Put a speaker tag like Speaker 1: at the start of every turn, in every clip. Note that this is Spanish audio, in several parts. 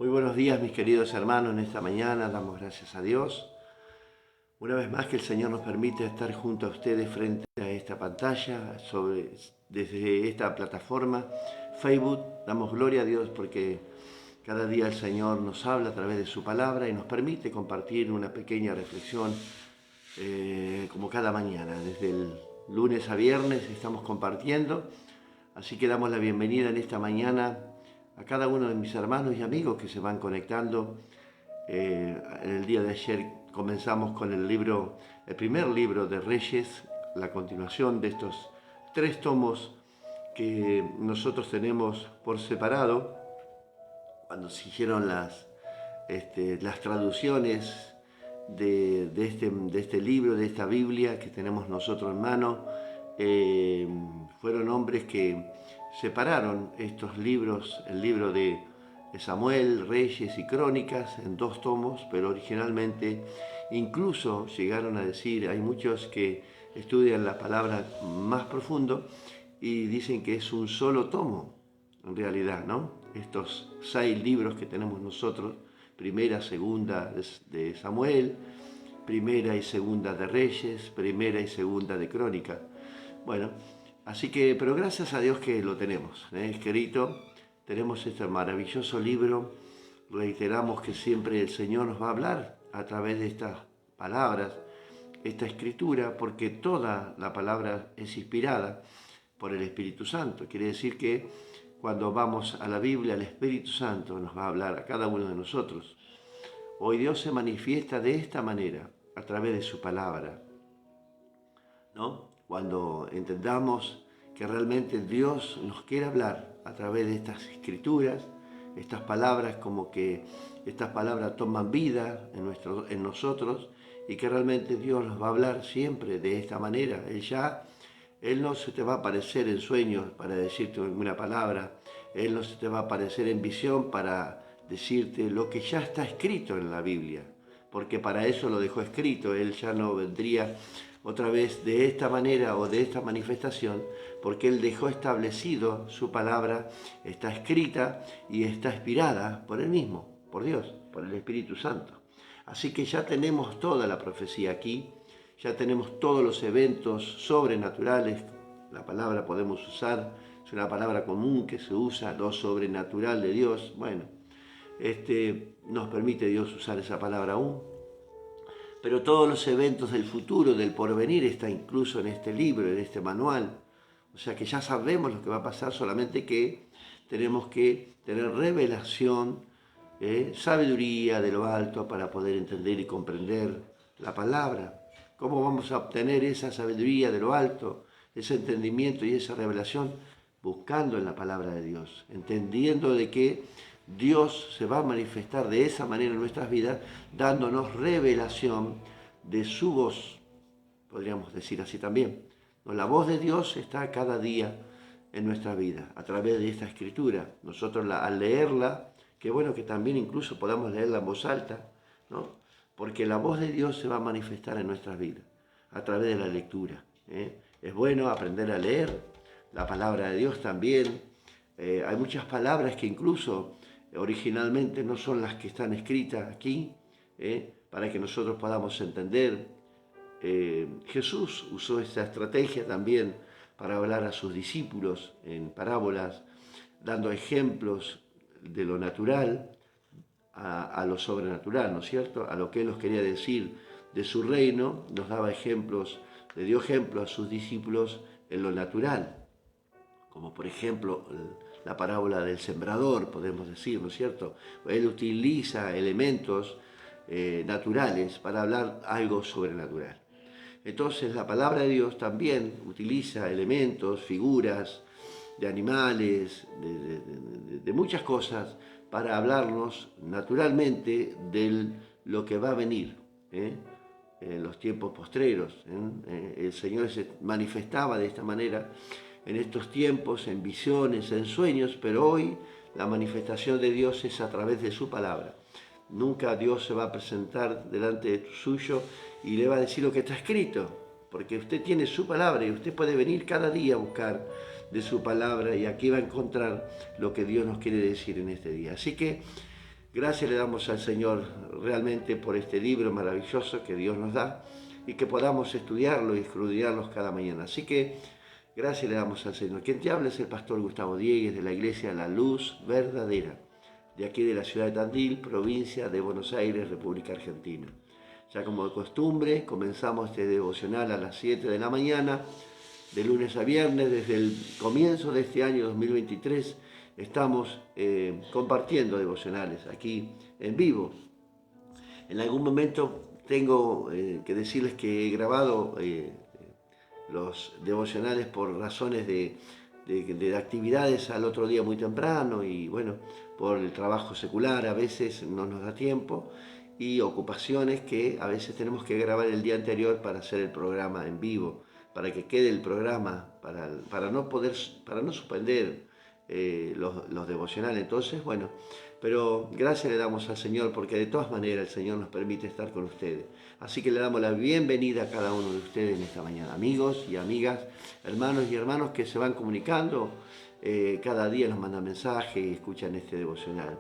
Speaker 1: Muy buenos días, mis queridos hermanos. En esta mañana damos gracias a Dios. Una vez más que el Señor nos permite estar junto a ustedes frente a esta pantalla, desde esta plataforma Facebook. Damos gloria a Dios porque cada día el Señor nos habla a través de su palabra y nos permite compartir una pequeña reflexión como cada mañana. Desde el lunes a viernes estamos compartiendo. Así que damos la bienvenida en esta mañana a cada uno de mis hermanos y amigos que se van conectando. En el día de ayer comenzamos con el primer libro de Reyes, la continuación de estos 3 tomos que nosotros tenemos por separado. Cuando se hicieron las traducciones de este libro, de esta Biblia que tenemos nosotros en mano, fueron hombres que separaron estos libros, el libro de Samuel, Reyes y Crónicas, en 2 tomos, pero originalmente incluso llegaron a decir, hay muchos que estudian la palabra más profundo y dicen que es un solo tomo, en realidad, ¿no? Estos 6 libros que tenemos nosotros, primera, segunda de Samuel, primera y segunda de Reyes, primera y segunda de Crónicas. Bueno, así que, pero gracias a Dios que lo tenemos, escrito. Tenemos este maravilloso libro. Reiteramos que siempre el Señor nos va a hablar a través de estas palabras, esta escritura, porque toda la palabra es inspirada por el Espíritu Santo. Quiere decir que cuando vamos a la Biblia, el Espíritu Santo nos va a hablar a cada uno de nosotros. Hoy Dios se manifiesta de esta manera, a través de su palabra, ¿no? Cuando entendamos que realmente Dios nos quiere hablar a través de estas escrituras, estas palabras, como que estas palabras toman vida en nosotros y que realmente Dios nos va a hablar siempre de esta manera. Él no se te va a aparecer en sueños para decirte una palabra, Él no se te va a aparecer en visión para decirte lo que ya está escrito en la Biblia, porque para eso lo dejó escrito. Él ya no vendría otra vez de esta manera o de esta manifestación, porque Él dejó establecido su palabra, está escrita y está inspirada por Él mismo, por Dios, por el Espíritu Santo. Así que ya tenemos toda la profecía aquí, ya tenemos todos los eventos sobrenaturales. La palabra podemos usar, es una palabra común que se usa, lo sobrenatural de Dios. Bueno, nos permite Dios usar esa palabra aún. Pero todos los eventos del futuro, del porvenir, está incluso en este libro, en este manual. O sea que ya sabemos lo que va a pasar, solamente que tenemos que tener revelación, sabiduría de lo alto para poder entender y comprender la palabra. ¿Cómo vamos a obtener esa sabiduría de lo alto, ese entendimiento y esa revelación? Buscando en la palabra de Dios, entendiendo de que Dios se va a manifestar de esa manera en nuestras vidas, dándonos revelación de su voz, podríamos decir así también. La voz de Dios está cada día en nuestra vida, a través de esta escritura. Nosotros al leerla, qué bueno que también incluso podamos leerla en voz alta, ¿no? Porque la voz de Dios se va a manifestar en nuestras vidas, a través de la lectura. Es bueno aprender a leer la palabra de Dios también. Hay muchas palabras que incluso originalmente no son las que están escritas aquí, para que nosotros podamos entender. Jesús usó esta estrategia también para hablar a sus discípulos en parábolas, dando ejemplos de lo natural a lo sobrenatural, ¿no es cierto? A lo que Él nos quería decir de su reino, nos daba ejemplos, le dio ejemplos a sus discípulos en lo natural, como por ejemplo la parábola del sembrador, podemos decir, ¿no es cierto? Él utiliza elementos naturales para hablar algo sobrenatural. Entonces la palabra de Dios también utiliza elementos, figuras de animales, de muchas cosas, para hablarnos naturalmente de lo que va a venir en los tiempos postreros. El Señor se manifestaba de esta manera en estos tiempos, en visiones, en sueños, pero hoy la manifestación de Dios es a través de su palabra. Nunca Dios se va a presentar delante de suyo y le va a decir lo que está escrito, porque usted tiene su palabra y usted puede venir cada día a buscar de su palabra y aquí va a encontrar lo que Dios nos quiere decir en este día. Así que Gracias le damos al Señor realmente por este libro maravilloso que Dios nos da y que podamos estudiarlo y escudriñarlos cada mañana. Así que gracias le damos al Señor. Quien te habla es el pastor Gustavo Diegues de la Iglesia La Luz Verdadera, de aquí de la ciudad de Tandil, provincia de Buenos Aires, República Argentina. Ya como de costumbre, comenzamos este devocional a las 7 de la mañana, de lunes a viernes, desde el comienzo de este año 2023. Estamos compartiendo devocionales aquí en vivo. En algún momento tengo que decirles que he grabado los devocionales por razones de actividades al otro día muy temprano y bueno, por el trabajo secular a veces no nos da tiempo y ocupaciones que a veces tenemos que grabar el día anterior para hacer el programa en vivo, para que quede el programa, para no suspender los devocionales. Entonces, bueno, pero gracias le damos al Señor porque de todas maneras el Señor nos permite estar con ustedes. Así que le damos la bienvenida a cada uno de ustedes en esta mañana, amigos y amigas, hermanos y hermanos que se van comunicando. Cada día nos mandan mensajes y escuchan este devocional.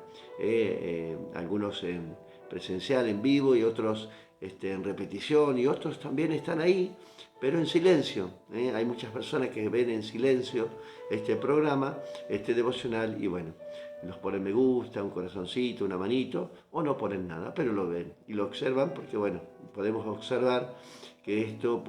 Speaker 1: Algunos en presencial, en vivo, y otros en repetición, y otros también están ahí, pero en silencio. Hay muchas personas que ven en silencio este programa, este devocional, y bueno, nos ponen me gusta, un corazoncito, una manito, o no ponen nada, pero lo ven y lo observan porque, bueno, podemos observar que esto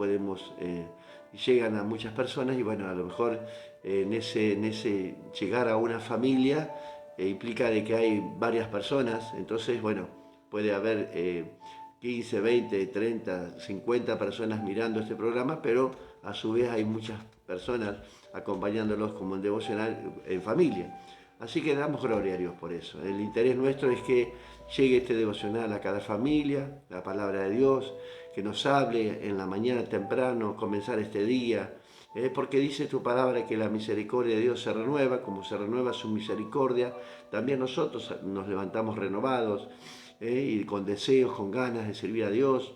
Speaker 1: llegan a muchas personas y, bueno, a lo mejor en ese llegar a una familia implica de que hay varias personas, entonces, bueno, puede haber 15, 20, 30, 50 personas mirando este programa, pero a su vez hay muchas personas acompañándolos como en devocional en familia. Así que damos gloria a Dios por eso. El interés nuestro es que llegue este devocional a cada familia, la palabra de Dios, que nos hable en la mañana temprano, comenzar este día, porque dice tu palabra que la misericordia de Dios se renueva, como se renueva su misericordia, también nosotros nos levantamos renovados y con deseos, con ganas de servir a Dios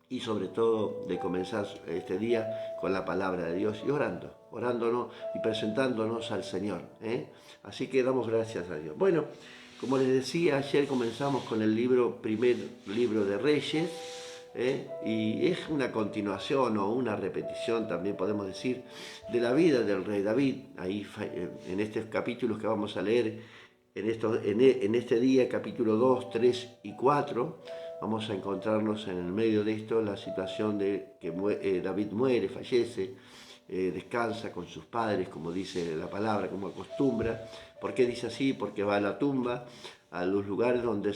Speaker 1: y sobre todo de comenzar este día con la palabra de Dios y orándonos y presentándonos al Señor. Así que damos gracias a Dios. Bueno, como les decía, ayer comenzamos con el primer libro de Reyes, y es una continuación o una repetición, también podemos decir, de la vida del rey David. Ahí en estos capítulos que vamos a leer en este día, capítulo 2, 3 y 4, vamos a encontrarnos en el medio de esto la situación de que David muere, fallece, descansa con sus padres, como dice la palabra, como acostumbra. ¿Por qué dice así? Porque va a la tumba, a los lugares donde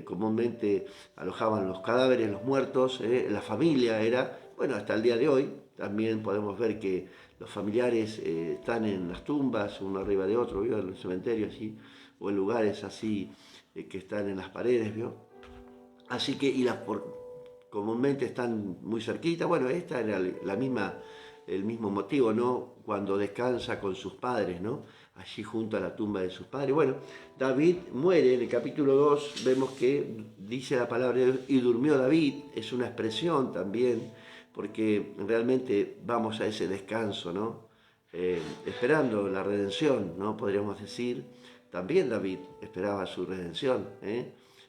Speaker 1: comúnmente alojaban los cadáveres, los muertos. La familia era, bueno, hasta el día de hoy, también podemos ver que los familiares están en las tumbas, uno arriba de otro, ¿vio? En el cementerio así, o en lugares así que están en las paredes, ¿vio? Así que, comúnmente están muy cerquita. Bueno, esta era el mismo motivo, ¿no? Cuando descansa con sus padres, ¿no? Allí junto a la tumba de sus padres. Bueno, David muere. En el capítulo 2 vemos que dice la palabra de Dios, y durmió David. Es una expresión también, porque realmente vamos a ese descanso, ¿no? Esperando la redención, ¿no? Podríamos decir. También David esperaba su redención,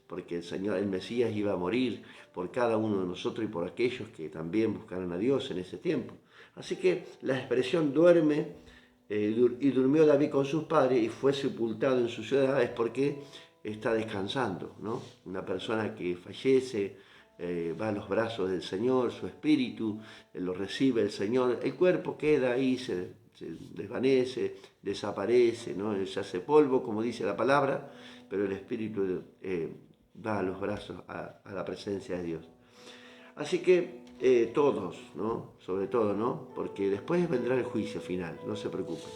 Speaker 1: porque el Señor, el Mesías, iba a morir por cada uno de nosotros y por aquellos que también buscaron a Dios en ese tiempo. Así que la expresión duerme y durmió David con sus padres y fue sepultado en su ciudad es porque está descansando, ¿no? Una persona que fallece va a los brazos del Señor, su espíritu lo recibe el Señor, el cuerpo queda ahí, se desvanece, desaparece, ¿no? Se hace polvo, como dice la palabra, pero el espíritu va a los brazos, a la presencia de Dios. Así que todos, ¿no? Sobre todo, ¿no? Porque después vendrá el juicio final, no se preocupen.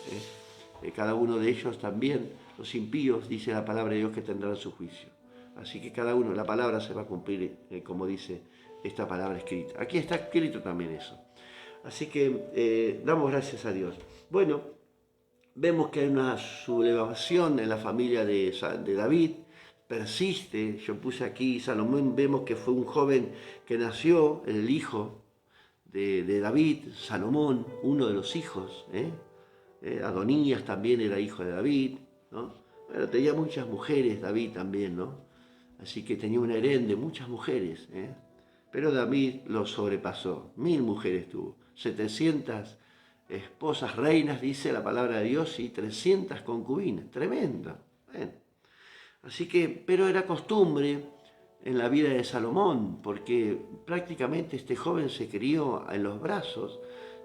Speaker 1: Cada uno de ellos también, los impíos, dice la palabra de Dios que tendrán su juicio. Así que cada uno, la palabra se va a cumplir como dice esta palabra escrita. Aquí está escrito también eso. Así que damos gracias a Dios. Bueno, vemos que hay una sublevación en la familia de David, persiste. Yo puse aquí Salomón, vemos que fue un joven que nació, el hijo de David, Salomón, uno de los hijos. Adonías también era hijo de David, ¿no? Bueno, tenía muchas mujeres David también, ¿no? Así que tenía un harén de muchas mujeres, ¿eh? Pero David lo sobrepasó. 1000 mujeres tuvo. 700 esposas reinas, dice la palabra de Dios, y 300 concubinas. Tremendo. Bueno, así que, pero era costumbre en la vida de Salomón, porque prácticamente este joven se crió en los brazos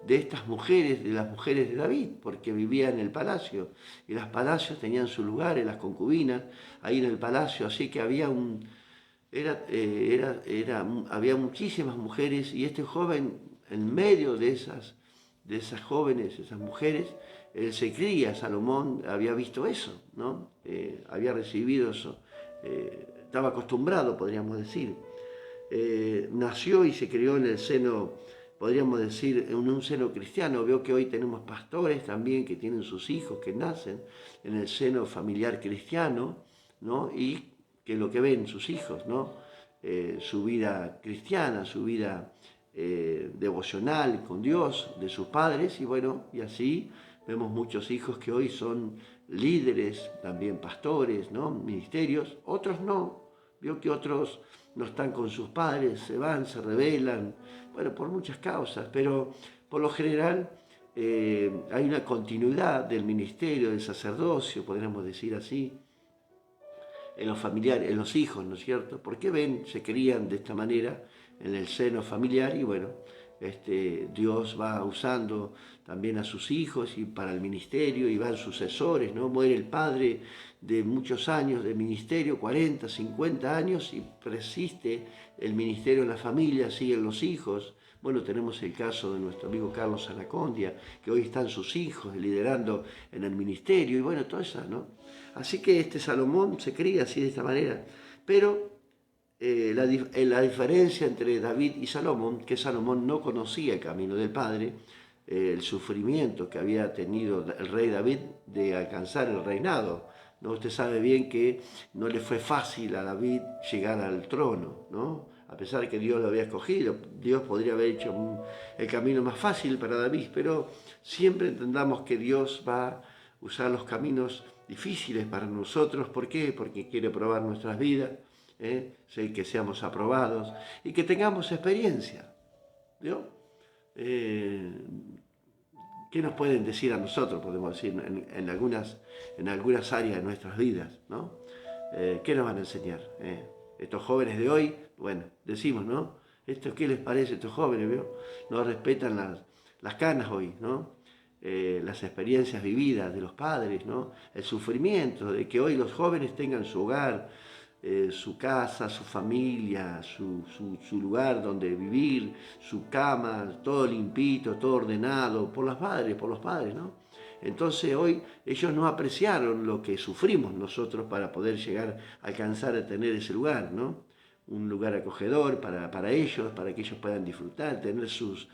Speaker 1: de estas mujeres, de las mujeres de David, porque vivía en el palacio, y los palacios tenían su lugar, en las concubinas, ahí en el palacio, así que había había muchísimas mujeres, y este joven, en medio de esas jóvenes, esas mujeres, él se cría, Salomón había visto eso, ¿no? Había recibido eso, estaba acostumbrado, podríamos decir. Nació y se crió en el seno, podríamos decir, en un seno cristiano. Veo que hoy tenemos pastores también que tienen sus hijos que nacen en el seno familiar cristiano, ¿no? Y que lo que ven sus hijos, ¿no? Su vida cristiana, su vida devocional con Dios, de sus padres, y bueno, y así vemos muchos hijos que hoy son líderes, también pastores, ¿no? Ministerios, otros no. Veo que otros no están con sus padres, se van, se rebelan, bueno, por muchas causas, pero por lo general hay una continuidad del ministerio, del sacerdocio, podríamos decir así, en los familiares, en los hijos, ¿no es cierto? Porque ven, se crían de esta manera en el seno familiar y bueno, Dios va usando también a sus hijos y para el ministerio y van sucesores, ¿no? Muere el padre de muchos años de ministerio, 40, 50 años y persiste el ministerio en la familia, siguen los hijos. Bueno, tenemos el caso de nuestro amigo Carlos Anacondia, que hoy están sus hijos liderando en el ministerio y bueno, todo eso, ¿no? Así que este Salomón se cría así de esta manera, pero la diferencia entre David y Salomón, que Salomón no conocía el camino del Padre, el sufrimiento que había tenido el rey David de alcanzar el reinado. ¿No? Usted sabe bien que no le fue fácil a David llegar al trono, ¿no? A pesar de que Dios lo había escogido, Dios podría haber hecho el camino más fácil para David, pero siempre entendamos que Dios va a usar los caminos difíciles para nosotros. ¿Por qué? Porque quiere probar nuestras vidas, que seamos aprobados y que tengamos experiencia, ¿no? ¿Qué nos pueden decir a nosotros, podemos decir, en algunas áreas de nuestras vidas, ¿no? ¿Qué nos van a enseñar? Estos jóvenes de hoy, bueno, decimos, ¿no? ¿Qué les parece a estos jóvenes? ¿Vio? No respetan las canas hoy, ¿no? Las experiencias vividas de los padres, ¿no? El sufrimiento de que hoy los jóvenes tengan su hogar, su casa, su familia, su lugar donde vivir, su cama, todo limpito, todo ordenado, por los padres, ¿no? Entonces hoy ellos no apreciaron lo que sufrimos nosotros para poder llegar a alcanzar a tener ese lugar, ¿no? Un lugar acogedor para ellos, para que ellos puedan disfrutar, tener sus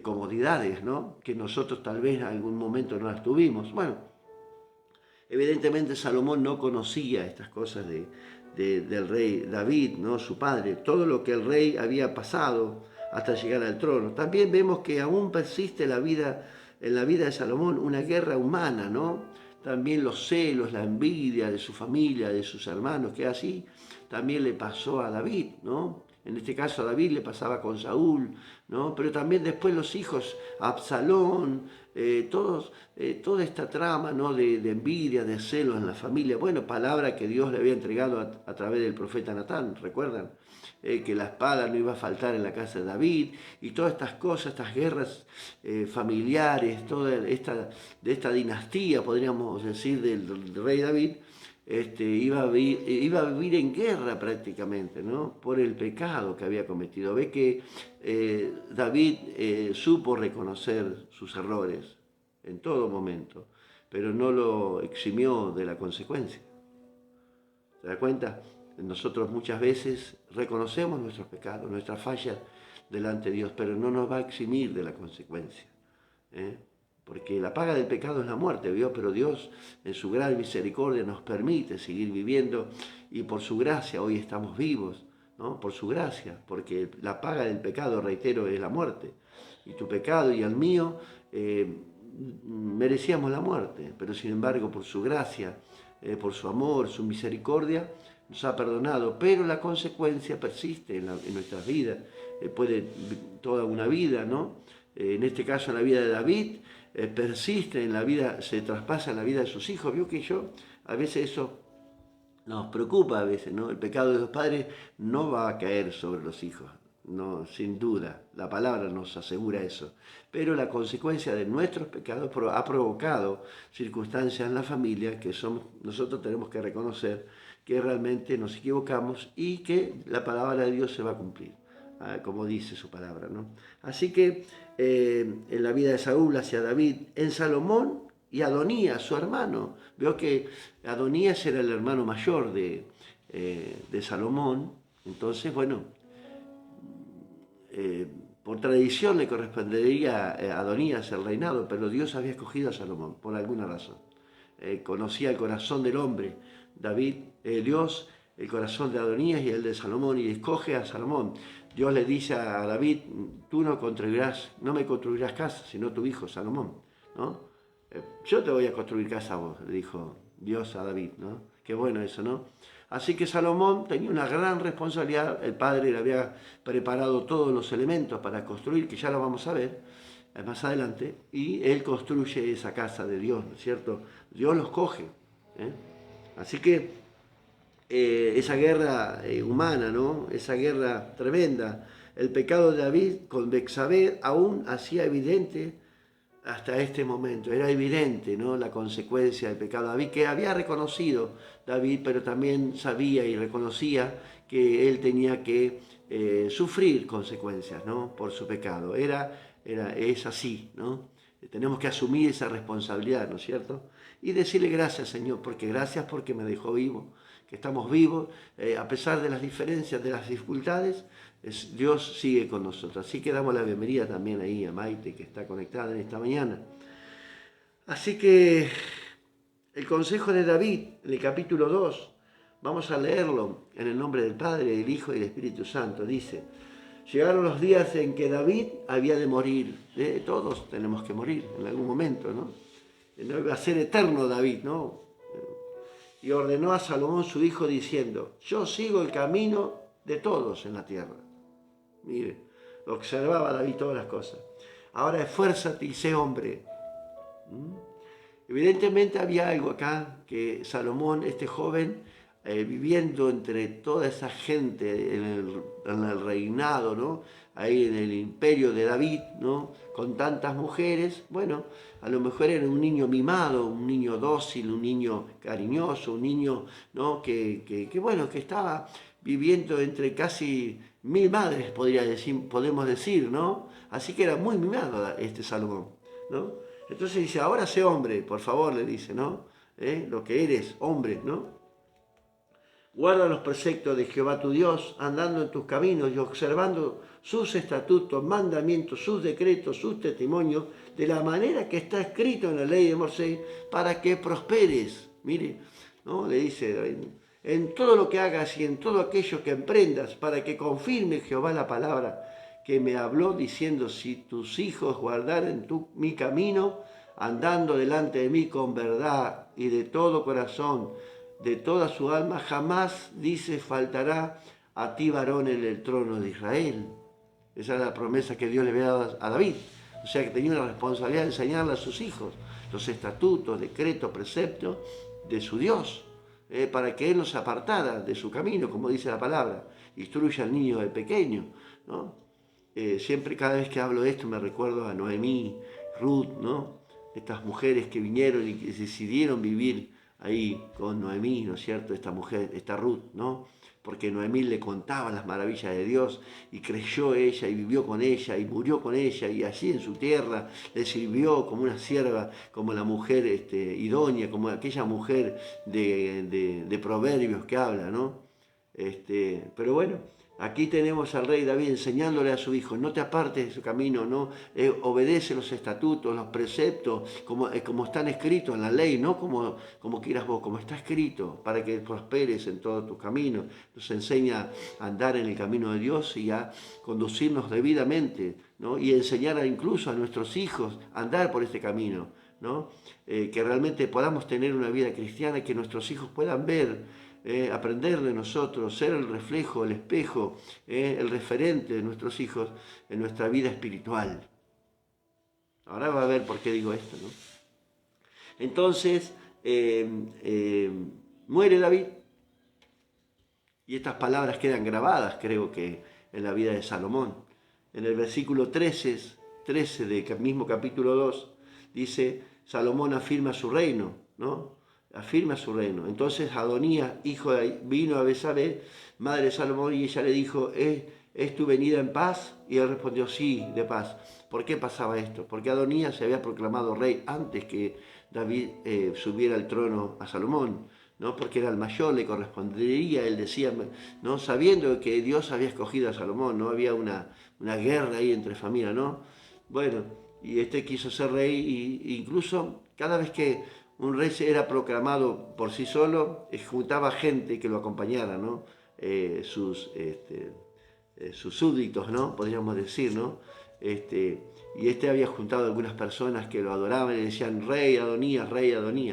Speaker 1: comodidades, ¿no? Que nosotros tal vez en algún momento no las tuvimos. Bueno, evidentemente Salomón no conocía estas cosas del rey David, ¿no? Su padre, todo lo que el rey había pasado hasta llegar al trono. También vemos que aún persiste en la vida de Salomón una guerra humana, ¿no? También los celos, la envidia de su familia, de sus hermanos, que así también le pasó a David, ¿no? En este caso a David le pasaba con Saúl, ¿no? Pero también después los hijos, Absalón, toda esta trama, ¿no? de envidia, de celos en la familia. Bueno, palabra que Dios le había entregado a través del profeta Natán, ¿recuerdan? Que la espada no iba a faltar en la casa de David, y todas estas cosas, estas guerras familiares, de esta dinastía, podríamos decir, del rey David, iba a vivir en guerra prácticamente, ¿no? Por el pecado que había cometido. Ve que David supo reconocer sus errores en todo momento, pero no lo eximió de la consecuencia. ¿Se da cuenta? Nosotros muchas veces reconocemos nuestros pecados, nuestras fallas delante de Dios, pero no nos va a eximir de la consecuencia, ¿eh? Porque la paga del pecado es la muerte, ¿vio? Pero Dios en su gran misericordia nos permite seguir viviendo y por su gracia hoy estamos vivos, ¿no? Por su gracia, porque la paga del pecado, reitero, es la muerte. Y tu pecado y el mío merecíamos la muerte, pero sin embargo por su gracia por su amor, su misericordia, nos ha perdonado, pero la consecuencia persiste en nuestras vidas, puede toda una vida, ¿no? En este caso en la vida de David, persiste en la vida, se traspasa en la vida de sus hijos. Vio que a veces eso nos preocupa a veces, ¿no? El pecado de los padres no va a caer sobre los hijos, no, sin duda, la palabra nos asegura eso. Pero la consecuencia de nuestros pecados ha provocado circunstancias en la familia que nosotros tenemos que reconocer que realmente nos equivocamos y que la palabra de Dios se va a cumplir, como dice su palabra, ¿no? Así que en la vida de Saúl hacia David, en Salomón y Adonías, su hermano. Veo que Adonías era el hermano mayor de Salomón, entonces, bueno, por tradición le correspondería a Adonías el reinado, pero Dios había escogido a Salomón por alguna razón. Conocía el corazón del hombre, Dios, el corazón de Adonías y el de Salomón, y escoge a Salomón. Dios le dice a David, tú no me construirás casa, sino tu hijo Salomón, ¿no? Yo te voy a construir casa a vos, le dijo Dios a David, ¿no? Qué bueno eso, ¿no? Así que Salomón tenía una gran responsabilidad, el padre le había preparado todos los elementos para construir, que ya lo vamos a ver más adelante, y él construye esa casa de Dios, ¿no es cierto? Dios los coge, ¿eh? Así que esa guerra humana, ¿no? Esa guerra tremenda, el pecado de David con Betsabé aún hacía evidente hasta este momento, era evidente, ¿no? La consecuencia del pecado de David, que había reconocido David, pero también sabía y reconocía que él tenía que sufrir consecuencias, ¿no? Por su pecado. Es así, ¿no? Tenemos que asumir esa responsabilidad, ¿no es cierto? Y decirle gracias, Señor, gracias porque me dejó vivo, que estamos vivos, a pesar de las diferencias, de las dificultades, Dios sigue con nosotros. Así que damos la bienvenida también ahí a Maite, que está conectada en esta mañana. Así que el consejo de David, en el capítulo 2, vamos a leerlo en el nombre del Padre, del Hijo y del Espíritu Santo. Dice, llegaron los días en que David había de morir. Todos tenemos que morir en algún momento, ¿no? No iba a ser eterno David, ¿no? Y ordenó a Salomón su hijo diciendo, yo sigo el camino de todos en la tierra. Mire, observaba David todas las cosas. Ahora esfuérzate y sé hombre. Evidentemente había algo acá que Salomón, este joven, viviendo entre toda esa gente en el reinado, ¿no? Ahí en el imperio de David, ¿no? Con tantas mujeres, bueno, a lo mejor era un niño mimado, un niño dócil, un niño cariñoso, un niño, ¿no? que estaba viviendo entre casi 1000 madres, podemos decir, ¿no? Así que era muy mimado este Salomón, ¿no? Entonces dice, ahora sé hombre, por favor, le dice, ¿no? Lo que eres, hombre, ¿no? Guarda los preceptos de Jehová tu Dios, andando en tus caminos y observando sus estatutos, mandamientos, sus decretos, sus testimonios, de la manera que está escrito en la ley de Moisés, para que prosperes. Mire, ¿no? Le dice, en todo lo que hagas y en todo aquello que emprendas, para que confirme Jehová la palabra que me habló, diciendo, si tus hijos guardaren mi camino, andando delante de mí con verdad y de todo corazón, de toda su alma, jamás, dice, faltará a ti varón en el trono de Israel. Esa era la promesa que Dios le había dado a David. O sea que tenía una responsabilidad de enseñarle a sus hijos los estatutos, decretos, preceptos de su Dios, para que él no se apartara de su camino, como dice la palabra. Instruye al niño de pequeño, ¿no? Siempre, cada vez que hablo de esto, me recuerdo a Noemí, Ruth, ¿no? Estas mujeres que vinieron y que decidieron vivir ahí con Noemí, ¿no es cierto? Esta mujer, esta Ruth, ¿no? Porque Noemí le contaba las maravillas de Dios y creyó ella y vivió con ella y murió con ella y allí en su tierra le sirvió como una sierva, como la mujer idónea, como aquella mujer de Proverbios que habla, ¿no? Pero bueno, aquí tenemos al rey David enseñándole a su hijo, no te apartes de su camino, no obedece los estatutos, los preceptos, como están escritos en la ley, no como quieras vos, como está escrito, para que prosperes en todo tu camino. Nos enseña a andar en el camino de Dios y a conducirnos debidamente, ¿no? Y enseñar incluso a nuestros hijos a andar por este camino. ¿no? Que realmente podamos tener una vida cristiana, que nuestros hijos puedan ver, aprender de nosotros, ser el reflejo, el espejo, el referente de nuestros hijos en nuestra vida espiritual. Ahora va a ver por qué digo esto, ¿no? Entonces, muere David y estas palabras quedan grabadas, creo que, en la vida de Salomón. En el versículo 13 del mismo capítulo 2, dice, Salomón afirma su reino, ¿no? Afirma su reino. Entonces Adonías, hijo de, vino a Betsabé, madre de Salomón, y ella le dijo, ¿es tu venida en paz? Y él respondió, sí, de paz. ¿Por qué pasaba esto? Porque Adonías se había proclamado rey antes que David subiera al trono a Salomón, ¿no? Porque era el mayor, le correspondería, él decía, ¿no? Sabiendo que Dios había escogido a Salomón, no había una guerra ahí entre familias, ¿no? Bueno, y este quiso ser rey, e incluso cada vez que un rey era proclamado por sí solo, juntaba gente que lo acompañara, ¿no? Sus súbditos, ¿no? Podríamos decir, ¿no? Y había juntado algunas personas que lo adoraban y le decían rey Adonías,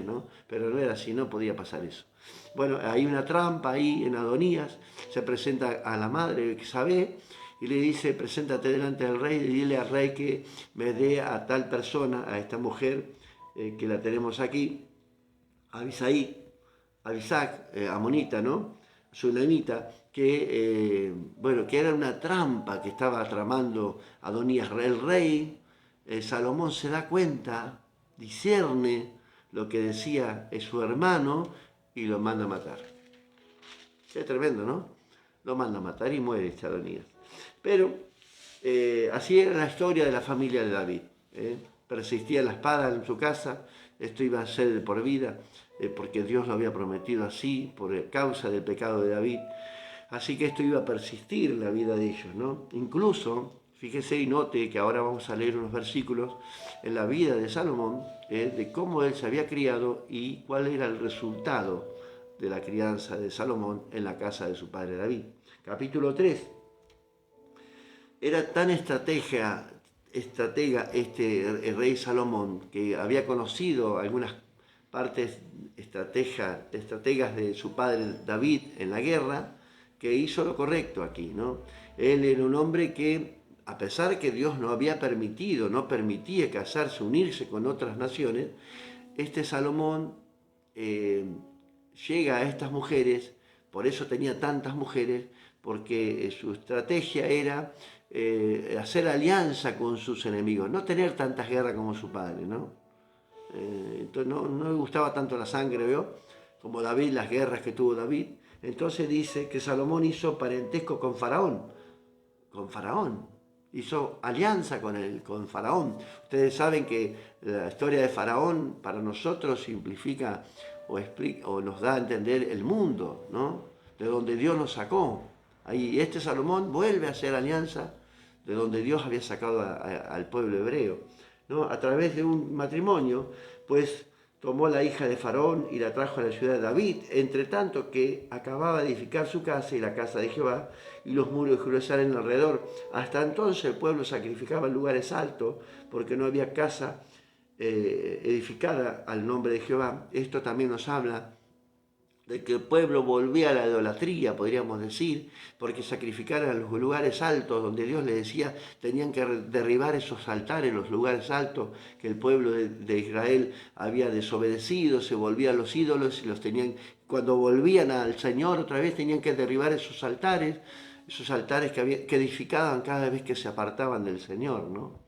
Speaker 1: ¿no? Pero no era así, no podía pasar eso. Bueno, hay una trampa ahí en Adonías, se presenta a la madre Betsabé y le dice, preséntate delante del rey y dile al rey que me dé a tal persona, a esta mujer que la tenemos aquí, Abisac, amonita, ¿no? Sulamita, que era una trampa que estaba tramando Adonías. El rey Salomón se da cuenta, discierne lo que decía su hermano y lo manda a matar. Qué tremendo, ¿no? Lo manda a matar y muere Adonías. Pero así era la historia de la familia de David. Persistía la espada en su casa, esto iba a ser de por vida, porque Dios lo había prometido así, por causa del pecado de David. Así que esto iba a persistir en la vida de ellos, ¿no? Incluso, fíjese y note que ahora vamos a leer unos versículos en la vida de Salomón, de cómo él se había criado y cuál era el resultado de la crianza de Salomón en la casa de su padre David. Capítulo 3. Era tan estratega el rey Salomón, que había conocido algunas partes estrategas de su padre David en la guerra, que hizo lo correcto aquí, ¿no? Él era un hombre que, a pesar que Dios no permitía casarse, unirse con otras naciones, Salomón llega a estas mujeres, por eso tenía tantas mujeres, porque su estrategia era hacer alianza con sus enemigos, no tener tantas guerras como su padre, ¿no? Entonces no le gustaba tanto la sangre, ¿veo? Como David, las guerras que tuvo David. Entonces dice que Salomón hizo parentesco con Faraón, hizo alianza con Faraón. Ustedes saben que la historia de Faraón para nosotros simplifica o nos da a entender el mundo, ¿no? De donde Dios nos sacó. Ahí Salomón vuelve a hacer alianza de donde Dios había sacado al pueblo hebreo, ¿no? A través de un matrimonio, pues tomó la hija de Faraón y la trajo a la ciudad de David, entre tanto que acababa de edificar su casa y la casa de Jehová y los muros de Jerusalén alrededor. Hasta entonces el pueblo sacrificaba en lugares altos porque no había casa edificada al nombre de Jehová. Esto también nos habla de que el pueblo volvía a la idolatría, podríamos decir, porque sacrificaron en los lugares altos, donde Dios les decía, tenían que derribar esos altares, los lugares altos, que el pueblo de Israel había desobedecido, se volvían los ídolos y los tenían, cuando volvían al Señor otra vez, tenían que derribar esos altares que edificaban cada vez que se apartaban del Señor, ¿no?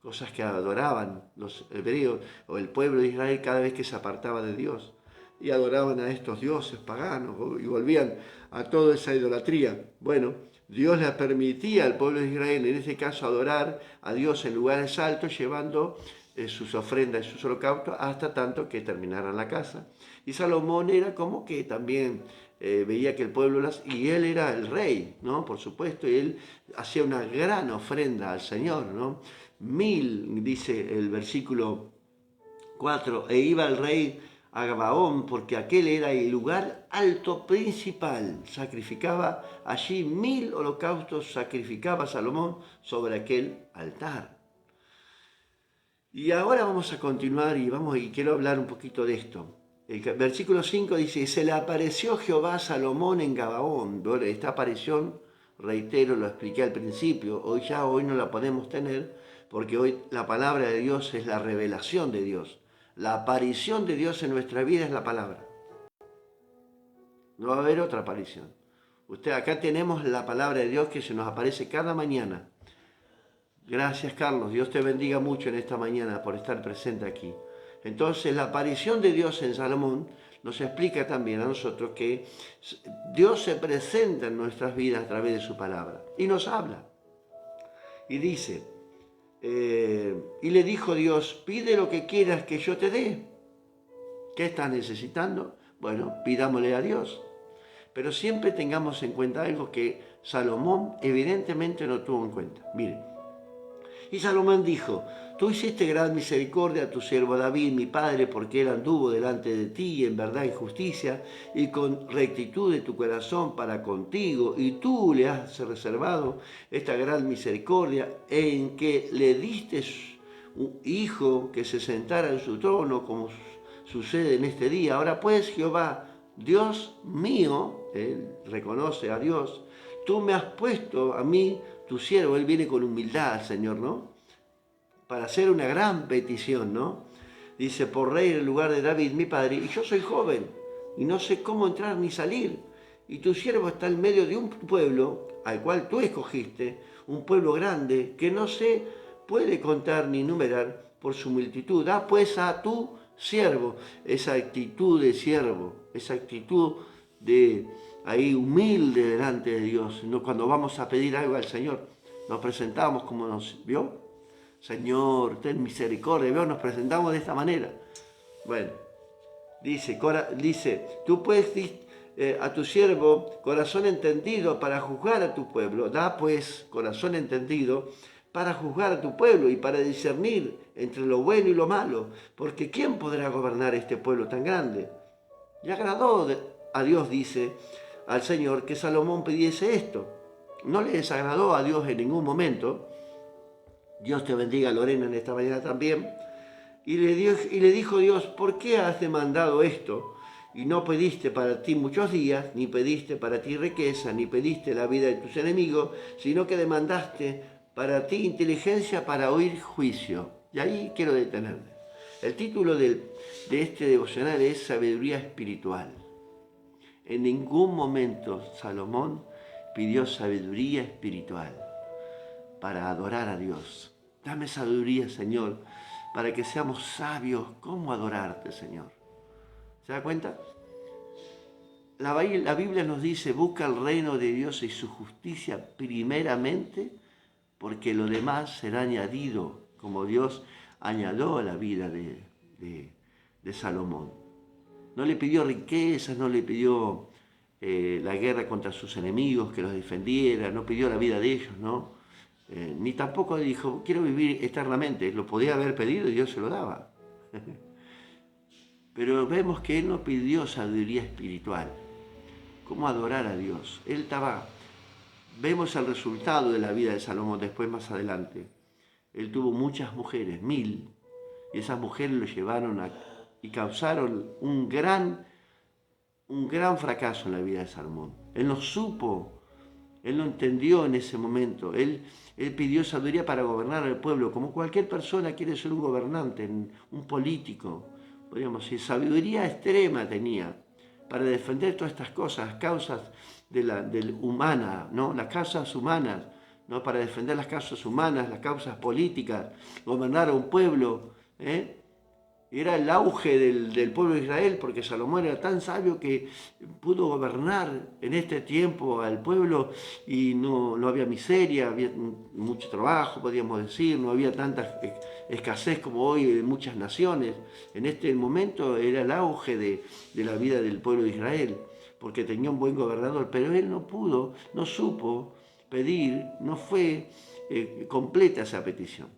Speaker 1: Cosas que adoraban los hebreos o el pueblo de Israel cada vez que se apartaba de Dios. Y adoraban a estos dioses paganos y volvían a toda esa idolatría. Bueno, Dios les permitía al pueblo de Israel, en este caso, adorar a Dios en lugares altos, llevando sus ofrendas y sus holocaustos hasta tanto que terminaran la casa. Y Salomón era como que también veía que el pueblo, y él era el rey, ¿no? Por supuesto, y él hacía una gran ofrenda al Señor, ¿no? 1000, dice el versículo 4, e iba el rey a Gabaón, porque aquel era el lugar alto principal. Sacrificaba allí 1000 holocaustos, sacrificaba Salomón sobre aquel altar. Y ahora vamos a continuar y quiero hablar un poquito de esto. El versículo 5 dice, y se le apareció Jehová a Salomón en Gabaón. Bueno, esta aparición, reitero, lo expliqué al principio, hoy no la podemos tener, porque hoy la palabra de Dios es la revelación de Dios. La aparición de Dios en nuestra vida es la palabra. No va a haber otra aparición. Acá tenemos la palabra de Dios que se nos aparece cada mañana. Gracias, Carlos. Dios te bendiga mucho en esta mañana por estar presente aquí. Entonces, la aparición de Dios en Salomón nos explica también a nosotros que Dios se presenta en nuestras vidas a través de su palabra y nos habla. Y dice, y le dijo Dios, pide lo que quieras que yo te dé. ¿Qué estás necesitando? Bueno, pidámosle a Dios. Pero siempre tengamos en cuenta algo que Salomón evidentemente no tuvo en cuenta. Miren, y Salomón dijo, tú hiciste gran misericordia a tu siervo David, mi padre, porque él anduvo delante de ti en verdad y justicia y con rectitud de tu corazón para contigo, y tú le has reservado esta gran misericordia en que le diste un hijo que se sentara en su trono, como sucede en este día. Ahora pues, Jehová, Dios mío, él reconoce a Dios, tú me has puesto a mí, tu siervo. Él viene con humildad, Señor, ¿no? Para hacer una gran petición, ¿no? Dice, por rey en el lugar de David, mi padre, y yo soy joven, y no sé cómo entrar ni salir. Y tu siervo está en medio de un pueblo al cual tú escogiste, un pueblo grande, que no se puede contar ni numerar por su multitud. Da pues a tu siervo esa actitud de siervo, esa actitud de ahí humilde delante de Dios. Cuando vamos a pedir algo al Señor, nos presentamos como nos vio. Señor, ten misericordia. ¿Vio? Nos presentamos de esta manera. Bueno, dice, tú puedes a tu siervo corazón entendido para juzgar a tu pueblo. Da pues corazón entendido para juzgar a tu pueblo y para discernir entre lo bueno y lo malo. Porque ¿quién podrá gobernar este pueblo tan grande? Y agradó a Dios, dice, al Señor, que Salomón pidiese esto. No le desagradó a Dios en ningún momento. Dios te bendiga, Lorena, en esta mañana también. Y le dijo Dios, ¿por qué has demandado esto? Y no pediste para ti muchos días, ni pediste para ti riqueza, ni pediste la vida de tus enemigos, sino que demandaste para ti inteligencia para oír juicio. Y ahí quiero detenerme. El título de este devocional es Sabiduría Espiritual. En ningún momento Salomón pidió sabiduría espiritual para adorar a Dios. Dame sabiduría, Señor, para que seamos sabios cómo adorarte, Señor. ¿Se da cuenta? La Biblia nos dice, busca el reino de Dios y su justicia primeramente, porque lo demás será añadido, como Dios añadió a la vida de Salomón. No le pidió riquezas, no le pidió la guerra contra sus enemigos, que los defendiera, no pidió la vida de ellos, ¿no? Ni tampoco dijo, quiero vivir eternamente. Lo podía haber pedido y Dios se lo daba. Pero vemos que él no pidió sabiduría espiritual. ¿Cómo adorar a Dios? Vemos el resultado de la vida de Salomón después más adelante. Él tuvo muchas mujeres, 1000, y esas mujeres lo llevaron y causaron un gran fracaso en la vida de Salomón. Él no supo, él no entendió en ese momento. Él pidió sabiduría para gobernar al pueblo, como cualquier persona quiere ser un gobernante, un político. Podríamos decir, sabiduría extrema tenía para defender todas estas cosas, causas humanas, ¿no? Las causas humanas, ¿no? Para defender las causas humanas, las causas políticas, gobernar a un pueblo, Era el auge del pueblo de Israel, porque Salomón era tan sabio que pudo gobernar en este tiempo al pueblo y no había miseria, había mucho trabajo, podríamos decir, no había tanta escasez como hoy en muchas naciones. En este momento era el auge de la vida del pueblo de Israel, porque tenía un buen gobernador, pero él no supo pedir, no fue completa esa petición.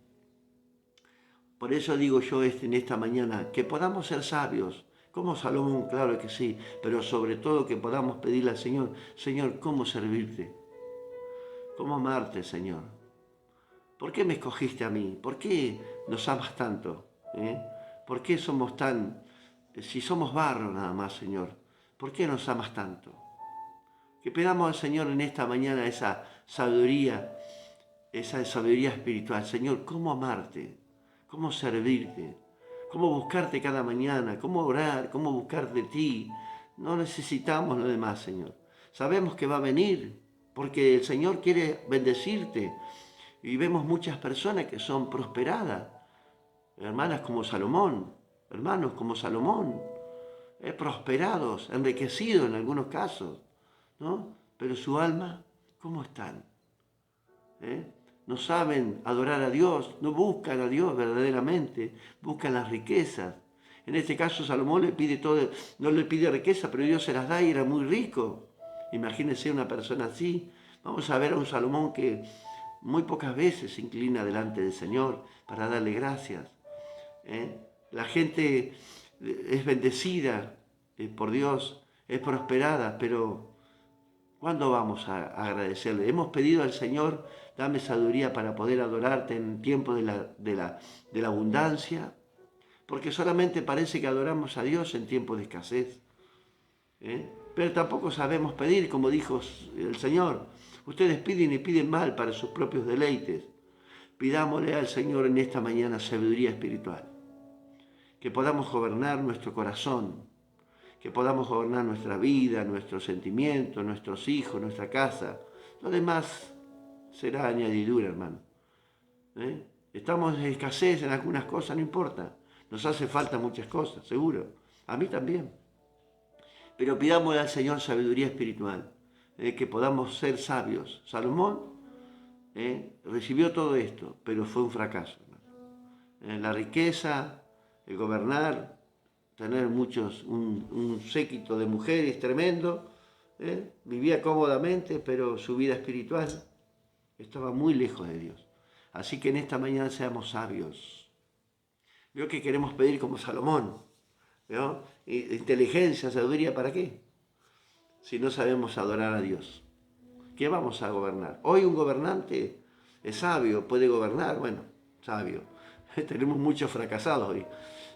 Speaker 1: Por eso digo yo en esta mañana, que podamos ser sabios, como Salomón, claro que sí, pero sobre todo que podamos pedirle al Señor, Señor, ¿cómo servirte? ¿Cómo amarte, Señor? ¿Por qué me escogiste a mí? ¿Por qué nos amas tanto? ¿Por qué somos tan, si somos barro nada más, Señor? ¿Por qué nos amas tanto? Que pedamos al Señor en esta mañana esa sabiduría espiritual. Señor, ¿cómo amarte? ¿Cómo servirte? ¿Cómo buscarte cada mañana? ¿Cómo orar? ¿Cómo buscar de ti? No necesitamos lo demás, Señor. Sabemos que va a venir, porque el Señor quiere bendecirte. Y vemos muchas personas que son prosperadas, hermanas como Salomón, hermanos como Salomón, prosperados, enriquecidos en algunos casos, ¿no? Pero su alma, ¿cómo están? No saben adorar a Dios, no buscan a Dios verdaderamente, buscan las riquezas. En este caso Salomón le pide todo, no le pide riqueza, pero Dios se las da y era muy rico. Imagínense una persona así. Vamos a ver a un Salomón que muy pocas veces se inclina delante del Señor para darle gracias. La gente es bendecida por Dios, es prosperada, pero ¿cuándo vamos a agradecerle? Hemos pedido al Señor, dame sabiduría para poder adorarte en tiempo de la abundancia, porque solamente parece que adoramos a Dios en tiempos de escasez. Pero tampoco sabemos pedir, como dijo el Señor. Ustedes piden y piden mal para sus propios deleites. Pidámosle al Señor en esta mañana sabiduría espiritual, que podamos gobernar nuestro corazón, que podamos gobernar nuestra vida, nuestros sentimientos, nuestros hijos, nuestra casa. Lo demás será añadidura, hermano. Estamos en escasez en algunas cosas, no importa. Nos hace falta muchas cosas, seguro. A mí también. Pero pidámosle al Señor sabiduría espiritual, que podamos ser sabios. Salomón recibió todo esto, pero fue un fracaso. La riqueza, el gobernar, tener un séquito de mujeres tremendo, vivía cómodamente, pero su vida espiritual estaba muy lejos de Dios. Así que en esta mañana seamos sabios. Veo que queremos pedir como Salomón, ¿no? Inteligencia, sabiduría, ¿para qué? Si no sabemos adorar a Dios. ¿Qué vamos a gobernar? Hoy un gobernante es sabio, puede gobernar, bueno, sabio. Tenemos muchos fracasados hoy.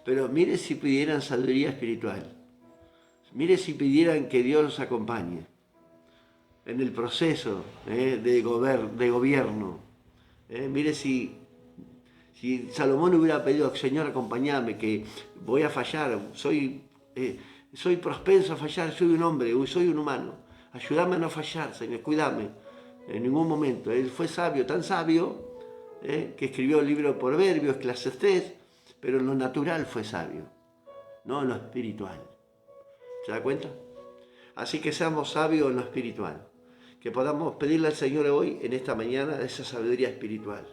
Speaker 1: Pero mire si pidieran sabiduría espiritual. Mire si pidieran que Dios los acompañe en el proceso de gobierno. Mire si Salomón hubiera pedido, Señor, acompáñame, que voy a fallar, soy propenso a fallar, soy un hombre, soy un humano. Ayúdame a no fallar, Señor, cuídame. En ningún momento. Él fue sabio, tan sabio, que escribió el libro de Proverbios, Eclesiastés, pero en lo natural fue sabio, no en lo espiritual. ¿Se da cuenta? Así que seamos sabios en lo espiritual. Que podamos pedirle al Señor hoy, en esta mañana, esa sabiduría espiritual.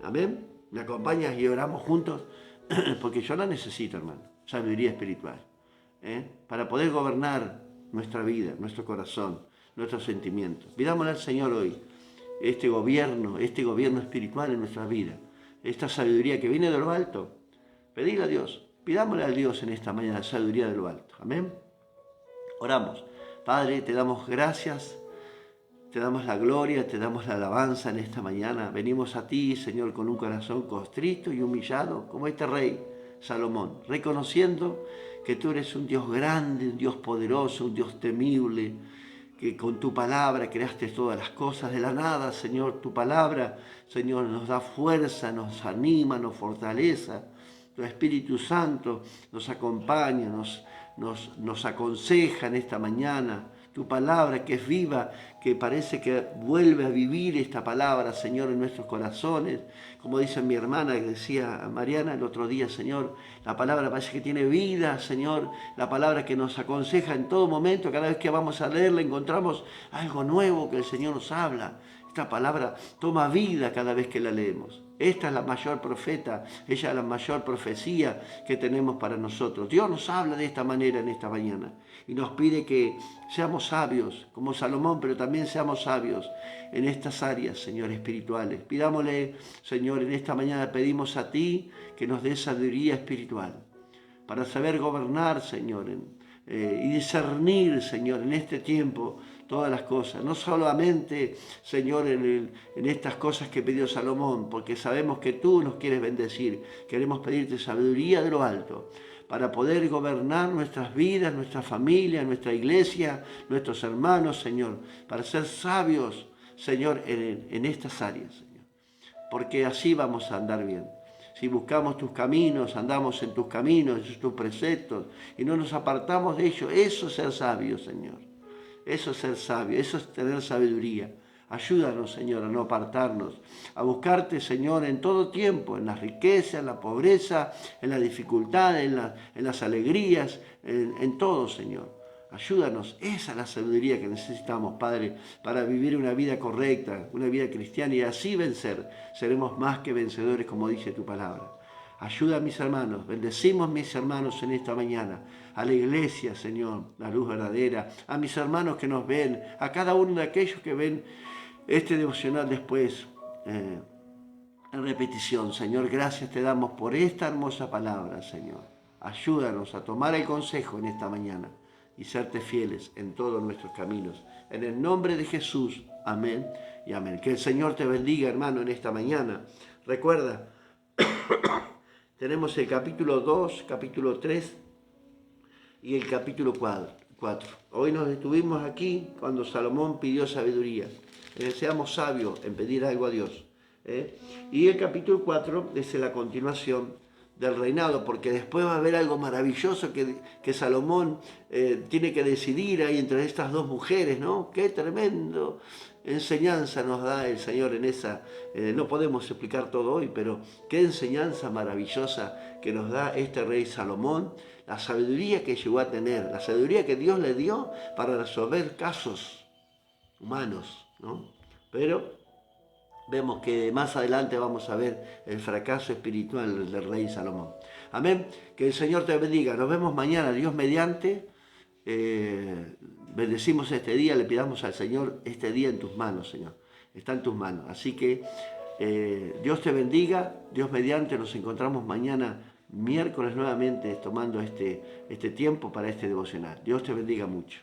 Speaker 1: Amén. ¿Me acompañas y oramos juntos? Porque yo la necesito, hermano. Sabiduría espiritual. Para poder gobernar nuestra vida, nuestro corazón, nuestros sentimientos. Pidámosle al Señor hoy este gobierno espiritual en nuestra vida. Esta sabiduría que viene de lo alto. Pedirle a Dios. Pidámosle a Dios en esta mañana sabiduría de lo alto. Amén. Oramos. Padre, te damos gracias. Te damos la gloria, te damos la alabanza en esta mañana. Venimos a ti, Señor, con un corazón constrito y humillado, como este rey Salomón, reconociendo que tú eres un Dios grande, un Dios poderoso, un Dios temible, que con tu palabra creaste todas las cosas de la nada, Señor. Tu palabra, Señor, nos da fuerza, nos anima, nos fortalece. Tu Espíritu Santo nos acompaña, nos aconseja en esta mañana. Tu palabra que es viva, que parece que vuelve a vivir esta palabra, Señor, en nuestros corazones. Como dice mi hermana, que decía Mariana el otro día, Señor, la palabra parece que tiene vida, Señor. La palabra que nos aconseja en todo momento, cada vez que vamos a leerla encontramos algo nuevo que el Señor nos habla. Esta palabra toma vida cada vez que la leemos. Esta es la mayor profeta, ella es la mayor profecía que tenemos para nosotros. Dios nos habla de esta manera en esta mañana y nos pide que seamos sabios, como Salomón, pero también seamos sabios en estas áreas, Señor, espirituales. Pidámosle, Señor, en esta mañana pedimos a ti que nos des sabiduría espiritual para saber gobernar, Señor, y discernir, Señor, en este tiempo todas las cosas. No solamente, Señor, en estas cosas que pidió Salomón, porque sabemos que tú nos quieres bendecir. Queremos pedirte sabiduría de lo alto para poder gobernar nuestras vidas, nuestra familia, nuestra iglesia, nuestros hermanos, Señor, para ser sabios, Señor, en estas áreas, Señor. Porque así vamos a andar bien. Si buscamos tus caminos, andamos en tus caminos, en tus preceptos, y no nos apartamos de ellos, eso es ser sabio, Señor. Eso es ser sabio, eso es tener sabiduría. Ayúdanos, Señor, a no apartarnos, a buscarte, Señor, en todo tiempo, en la riqueza, en la pobreza, en la dificultad, en las alegrías, en todo, Señor. Ayúdanos, esa es la sabiduría que necesitamos, Padre, para vivir una vida correcta, una vida cristiana y así vencer. Seremos más que vencedores, como dice tu palabra. Ayuda a mis hermanos, bendecimos mis hermanos en esta mañana, a la iglesia, Señor, la luz verdadera, a mis hermanos que nos ven, a cada uno de aquellos que ven este devocional después, en repetición. Señor, gracias te damos por esta hermosa palabra, Señor. Ayúdanos a tomar el consejo en esta mañana y serte fieles en todos nuestros caminos. En el nombre de Jesús, amén y amén. Que el Señor te bendiga, hermano, en esta mañana. Recuerda, tenemos el capítulo 2, capítulo 3 y el capítulo 4. Hoy nos detuvimos aquí cuando Salomón pidió sabiduría. Seamos sabios en pedir algo a Dios. Y el capítulo 4 es la continuación del reinado, porque después va a haber algo maravilloso que Salomón tiene que decidir ahí entre estas dos mujeres, ¿no? ¡Qué tremendo enseñanza nos da el Señor en esa! No podemos explicar todo hoy, pero qué enseñanza maravillosa que nos da este rey Salomón, la sabiduría que llegó a tener, la sabiduría que Dios le dio para resolver casos humanos, ¿no? Pero vemos que más adelante vamos a ver el fracaso espiritual del rey Salomón. Amén. Que el Señor te bendiga. Nos vemos mañana, Dios mediante. Bendecimos este día, le pidamos al Señor este día en tus manos, Señor. Está en tus manos. Así que Dios te bendiga. Dios mediante, nos encontramos mañana, miércoles nuevamente, tomando este tiempo para este devocional. Dios te bendiga mucho.